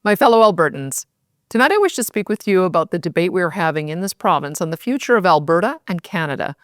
My fellow Albertans, tonight I wish to speak with you about the debate we are having in this province on the future of Alberta and Canada.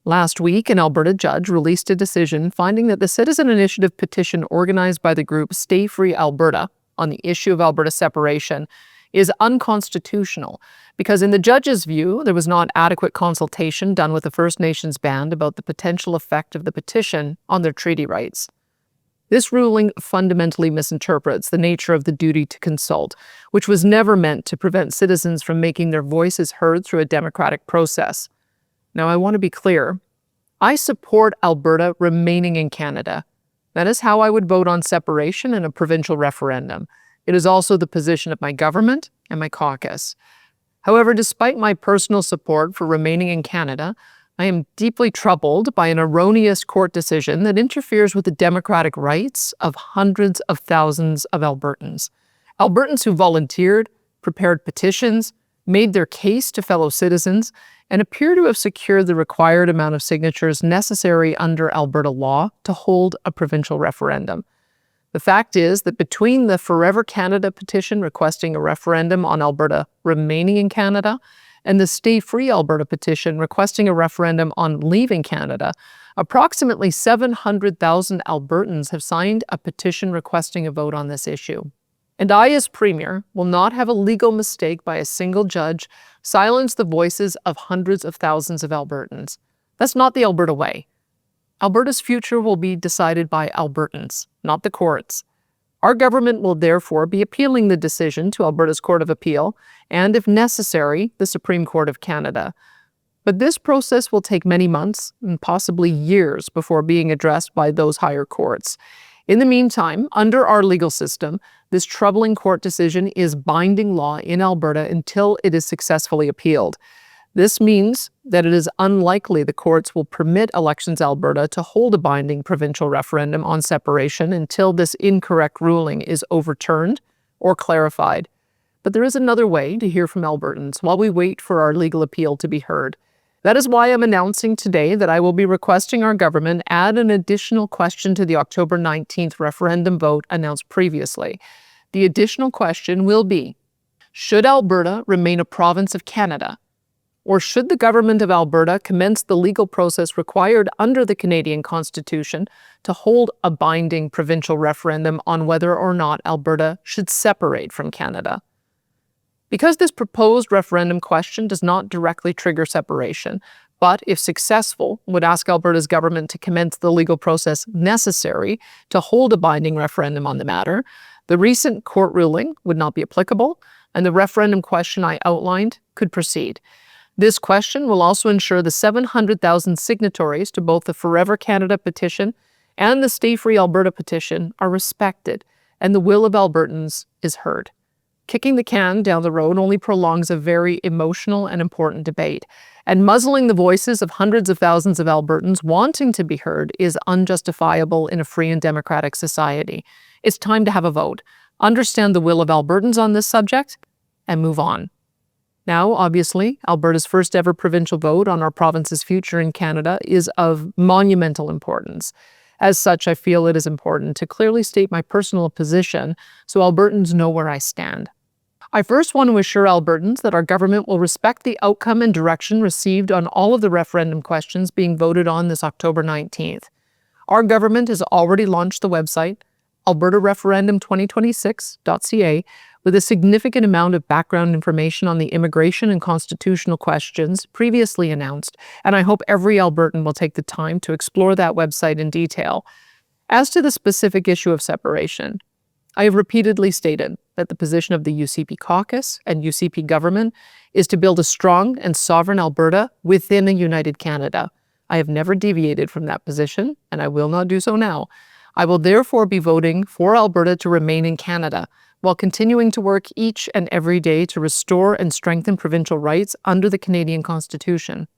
Last week, an Alberta judge released a decision finding that the citizen initiative petition organized by the group Stay Free Alberta on the issue of Alberta separation is unconstitutional because, in the judge's view, there was not adequate consultation done with the First Nations band about the potential effect of the petition on their treaty rights. This ruling fundamentally misinterprets the nature of the duty to consult, which was never meant to prevent citizens from making their voices heard through a democratic process. Now, I want to be clear. I support Alberta remaining in Canada. That is how I would vote on separation in a provincial referendum. It is also the position of my government and my caucus. However, despite my personal support for remaining in Canada, I am deeply troubled by an erroneous court decision that interferes with the democratic rights of hundreds of thousands of Albertans. Albertans who volunteered, prepared petitions, made their case to fellow citizens, and appear to have secured the required amount of signatures necessary under Alberta law to hold a provincial referendum. The fact is that between the Forever Canada petition requesting a referendum on Alberta remaining in Canada and the Stay Free Alberta petition requesting a referendum on leaving Canada, approximately 700,000 Albertans have signed a petition requesting a vote on this issue. And I, as Premier, will not have a legal mistake by a single judge silence the voices of hundreds of thousands of Albertans. That's not the Alberta way. Alberta's future will be decided by Albertans, not the courts. Our government will therefore be appealing the decision to Alberta's Court of Appeal and, if necessary, the Supreme Court of Canada. But this process will take many months and possibly years before being addressed by those higher courts. In the meantime, under our legal system, this troubling court decision is binding law in Alberta until it is successfully appealed. This means that it is unlikely the courts will permit Elections Alberta to hold a binding provincial referendum on separation until this incorrect ruling is overturned or clarified. But there is another way to hear from Albertans while we wait for our legal appeal to be heard. That is why I'm announcing today that I will be requesting our government add an additional question to the October 19th referendum vote announced previously. The additional question will be, should Alberta remain a province of Canada? Or should the government of Alberta commence the legal process required under the Canadian Constitution to hold a binding provincial referendum on whether or not Alberta should separate from Canada? Because this proposed referendum question does not directly trigger separation, but if successful, would ask Alberta's government to commence the legal process necessary to hold a binding referendum on the matter, the recent court ruling would not be applicable, and the referendum question I outlined could proceed. This question will also ensure the 700,000 signatories to both the Forever Canada petition and the Stay Free Alberta petition are respected, and the will of Albertans is heard. Kicking the can down the road only prolongs a very emotional and important debate, and muzzling the voices of hundreds of thousands of Albertans wanting to be heard is unjustifiable in a free and democratic society. It's time to have a vote, understand the will of Albertans on this subject, and move on. Now, obviously, Alberta's first ever provincial vote on our province's future in Canada is of monumental importance. As such, I feel it is important to clearly state my personal position so Albertans know where I stand. I first want to assure Albertans that our government will respect the outcome and direction received on all of the referendum questions being voted on this October 19th. Our government has already launched the website, albertareferendum2026.ca, with a significant amount of background information on the immigration and constitutional questions previously announced, and I hope every Albertan will take the time to explore that website in detail. As to the specific issue of separation, I have repeatedly stated that the position of the UCP caucus and UCP government is to build a strong and sovereign Alberta within a united Canada. I have never deviated from that position, and I will not do so now. I will therefore be voting for Alberta to remain in Canada, while continuing to work each and every day to restore and strengthen provincial rights under the Canadian Constitution.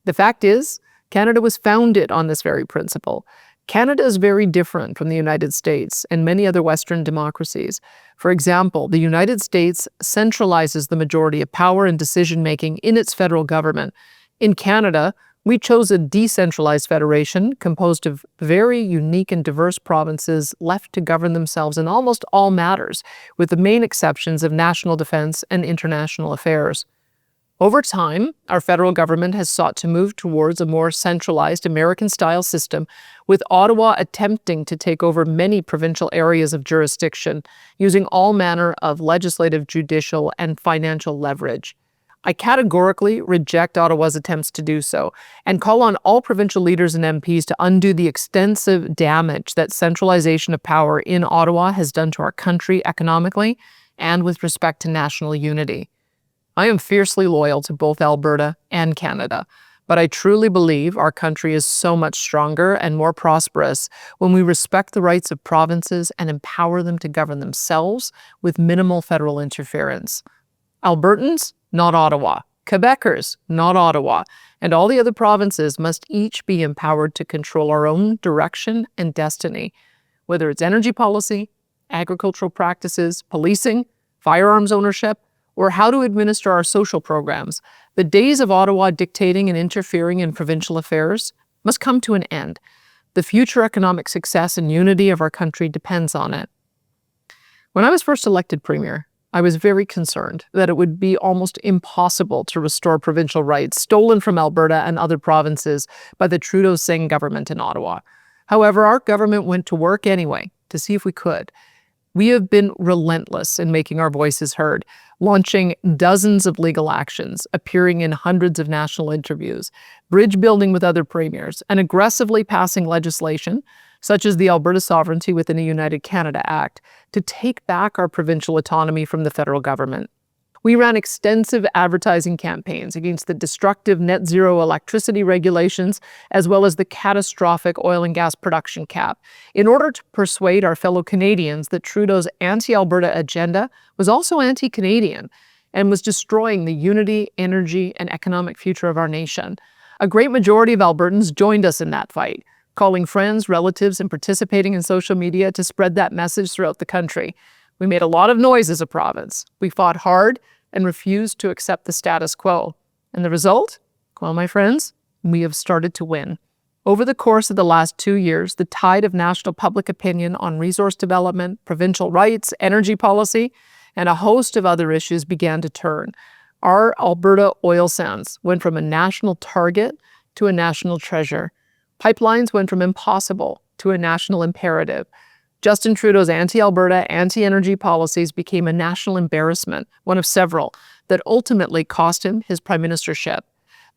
The fact is, Canada was founded on this very principle. Canada is very different from the United States and many other Western democracies. For example, the United States centralizes the majority of power and decision-making in its federal government. In Canada, We chose a decentralized federation composed of very unique and diverse provinces left to govern themselves in almost all matters, with the main exceptions of national defense and international affairs. Over time, our federal government has sought to move towards a more centralized American-style system, with Ottawa attempting to take over many provincial areas of jurisdiction, using all manner of legislative, judicial, and financial leverage. I categorically reject Ottawa's attempts to do so and call on all provincial leaders and MPs to undo the extensive damage that centralization of power in Ottawa has done to our country economically and with respect to national unity. I am fiercely loyal to both Alberta and Canada, but I truly believe our country is so much stronger and more prosperous when we respect the rights of provinces and empower them to govern themselves with minimal federal interference. Albertans, not Ottawa. Quebecers, not Ottawa. And all the other provinces must each be empowered to control our own direction and destiny, whether it's energy policy, agricultural practices, policing, firearms ownership, or how to administer our social programs. The days of Ottawa dictating and interfering in provincial affairs must come to an end. The future economic success and unity of our country depends on it. When I was first elected Premier, I was very concerned that it would be almost impossible to restore provincial rights stolen from Alberta and other provinces by the Trudeau-Singh government in Ottawa. However, our government went to work anyway to see if we could. We have been relentless in making our voices heard, launching dozens of legal actions, appearing in hundreds of national interviews, bridge building with other premiers, and aggressively passing legislation, such as the Alberta Sovereignty within a United Canada Act, to take back our provincial autonomy from the federal government. We ran extensive advertising campaigns against the destructive net zero electricity regulations, as well as the catastrophic oil and gas production cap, in order to persuade our fellow Canadians that Trudeau's anti-Alberta agenda was also anti-Canadian and was destroying the unity, energy, and economic future of our nation. A great majority of Albertans joined us in that fight, calling friends, relatives, and participating in social media to spread that message throughout the country. We made a lot of noise as a province. We fought hard and refused to accept the status quo. And the result? Well, my friends, we have started to win. Over the course of the last 2 years, the tide of national public opinion on resource development, provincial rights, energy policy, and a host of other issues began to turn. Our Alberta oil sands went from a national target to a national treasure. Pipelines went from impossible to a national imperative. Justin Trudeau's anti-Alberta, anti-energy policies became a national embarrassment, one of several, that ultimately cost him his prime ministership.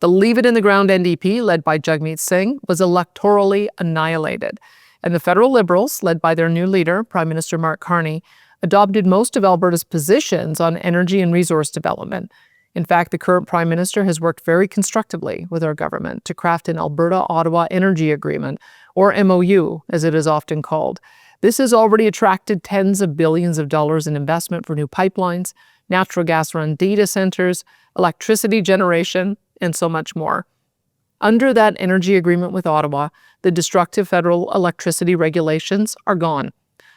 The Leave It in the Ground NDP, led by Jagmeet Singh, was electorally annihilated. And the federal Liberals, led by their new leader, Prime Minister Mark Carney, adopted most of Alberta's positions on energy and resource development. In fact, the current Prime Minister has worked very constructively with our government to craft an Alberta-Ottawa Energy Agreement, or MOU, as it is often called. This has already attracted tens of billions of dollars in investment for new pipelines, natural gas-run data centers, electricity generation, and so much more. Under that energy agreement with Ottawa, the destructive federal electricity regulations are gone.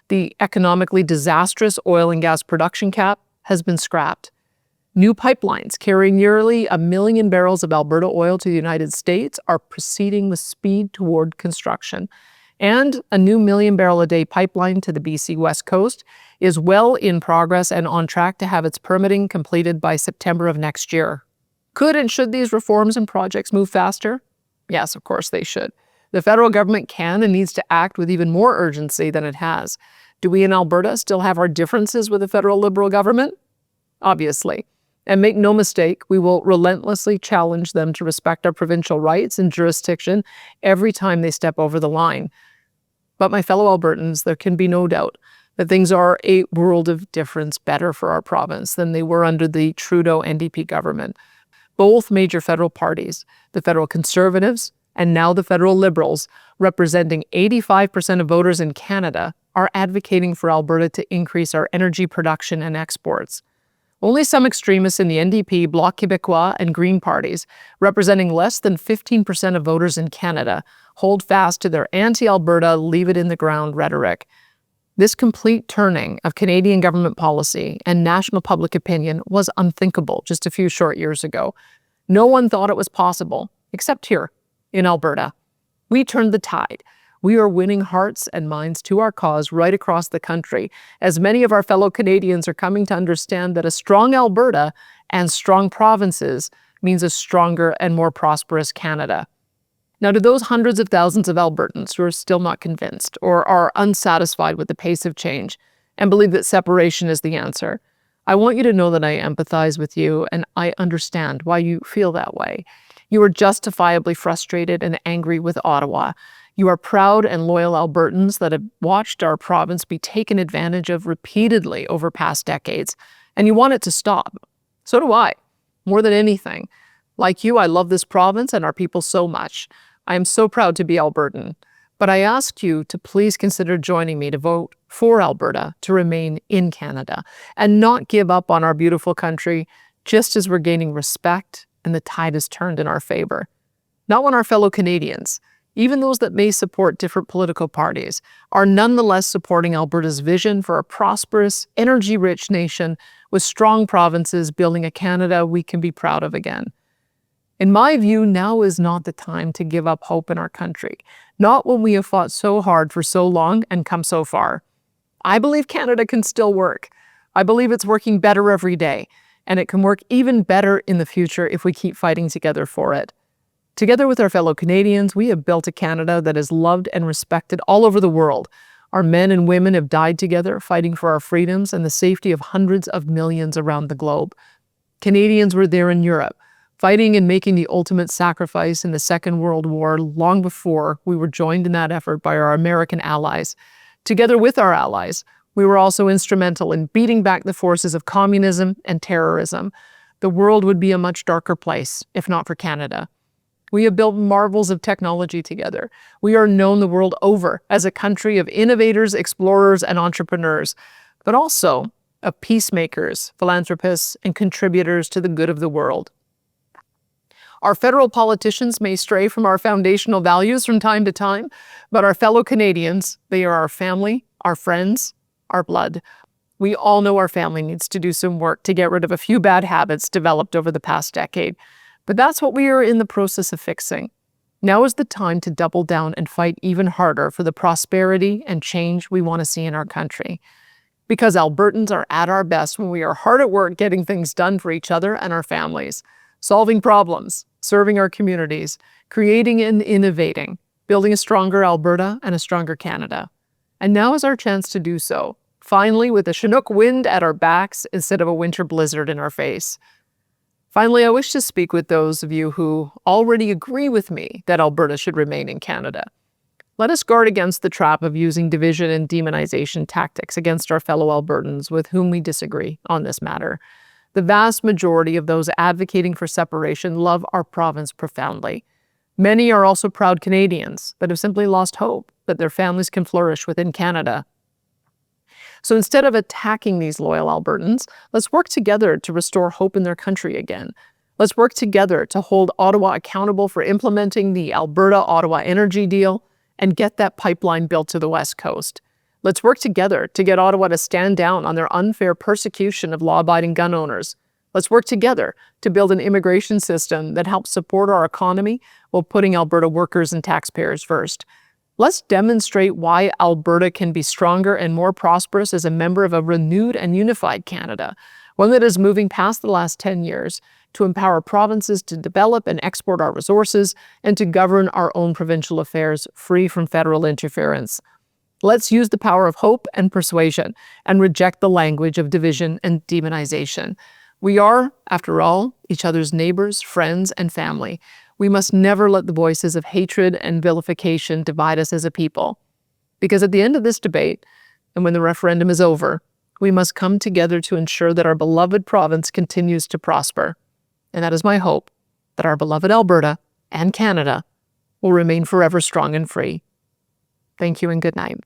The economically disastrous oil and gas production cap has been scrapped. New pipelines carrying nearly 1 million barrels of Alberta oil to the United States are proceeding with speed toward construction. And a new 1 million barrel a day pipeline to the BC West Coast is well in progress and on track to have its permitting completed by September of next year. Could and should these reforms and projects move faster? Yes, of course they should. The federal government can and needs to act with even more urgency than it has. Do we in Alberta still have our differences with the federal Liberal government? Obviously. And make no mistake, we will relentlessly challenge them to respect our provincial rights and jurisdiction every time they step over the line. But my fellow Albertans, there can be no doubt that things are a world of difference better for our province than they were under the Trudeau NDP government. Both major federal parties, the federal Conservatives and now the federal Liberals, representing 85% of voters in Canada, are advocating for Alberta to increase our energy production and exports. Only some extremists in the NDP, Bloc Québécois, and Green parties, representing less than 15% of voters in Canada, hold fast to their anti-Alberta, leave-it-in-the-ground rhetoric. This complete turning of Canadian government policy and national public opinion was unthinkable just a few short years ago. No one thought it was possible, except here in Alberta. We turned the tide. We are winning hearts and minds to our cause right across the country, as many of our fellow Canadians are coming to understand that a strong Alberta and strong provinces means a stronger and more prosperous Canada. Now, to those hundreds of thousands of Albertans who are still not convinced or are unsatisfied with the pace of change and believe that separation is the answer, I want you to know that I empathize with you and I understand why you feel that way. You are justifiably frustrated and angry with Ottawa. You are proud and loyal Albertans that have watched our province be taken advantage of repeatedly over past decades, and you want it to stop. So do I, more than anything. Like you, I love this province and our people so much. I am so proud to be Albertan. But I ask you to please consider joining me to vote for Alberta to remain in Canada and not give up on our beautiful country just as we're gaining respect and the tide has turned in our favor. Not when our fellow Canadians, even those that may support different political parties, are nonetheless supporting Alberta's vision for a prosperous, energy-rich nation with strong provinces building a Canada we can be proud of again. In my view, now is not the time to give up hope in our country, not when we have fought so hard for so long and come so far. I believe Canada can still work. I believe it's working better every day, and it can work even better in the future if we keep fighting together for it. Together with our fellow Canadians, we have built a Canada that is loved and respected all over the world. Our men and women have died together fighting for our freedoms and the safety of hundreds of millions around the globe. Canadians were there in Europe, fighting and making the ultimate sacrifice in the Second World War long before we were joined in that effort by our American allies. Together with our allies, we were also instrumental in beating back the forces of communism and terrorism. The world would be a much darker place if not for Canada. We have built marvels of technology together. We are known the world over as a country of innovators, explorers, and entrepreneurs, but also of peacemakers, philanthropists, and contributors to the good of the world. Our federal politicians may stray from our foundational values from time to time, but our fellow Canadians, they are our family, our friends, our blood. We all know our family needs to do some work to get rid of a few bad habits developed over the past decade, but that's what we are in the process of fixing. Now is the time to double down and fight even harder for the prosperity and change we want to see in our country. Because Albertans are at our best when we are hard at work getting things done for each other and our families, solving problems, serving our communities, creating and innovating, building a stronger Alberta and a stronger Canada. And now is our chance to do so, finally with a Chinook wind at our backs instead of a winter blizzard in our face. Finally, I wish to speak with those of you who already agree with me that Alberta should remain in Canada. Let us guard against the trap of using division and demonization tactics against our fellow Albertans with whom we disagree on this matter. The vast majority of those advocating for separation love our province profoundly. Many are also proud Canadians that have simply lost hope that their families can flourish within Canada. So instead of attacking these loyal Albertans, let's work together to restore hope in their country again. Let's work together to hold Ottawa accountable for implementing the Alberta-Ottawa energy deal and get that pipeline built to the West Coast. Let's work together to get Ottawa to stand down on their unfair persecution of law-abiding gun owners. Let's work together to build an immigration system that helps support our economy while putting Alberta workers and taxpayers first. Let's demonstrate why Alberta can be stronger and more prosperous as a member of a renewed and unified Canada, one that is moving past the last 10 years to empower provinces to develop and export our resources and to govern our own provincial affairs free from federal interference. Let's use the power of hope and persuasion and reject the language of division and demonization. We are, after all, each other's neighbors, friends, and family. We must never let the voices of hatred and vilification divide us as a people. Because at the end of this debate, and when the referendum is over, we must come together to ensure that our beloved province continues to prosper. And that is my hope, that our beloved Alberta and Canada will remain forever strong and free. Thank you and good night.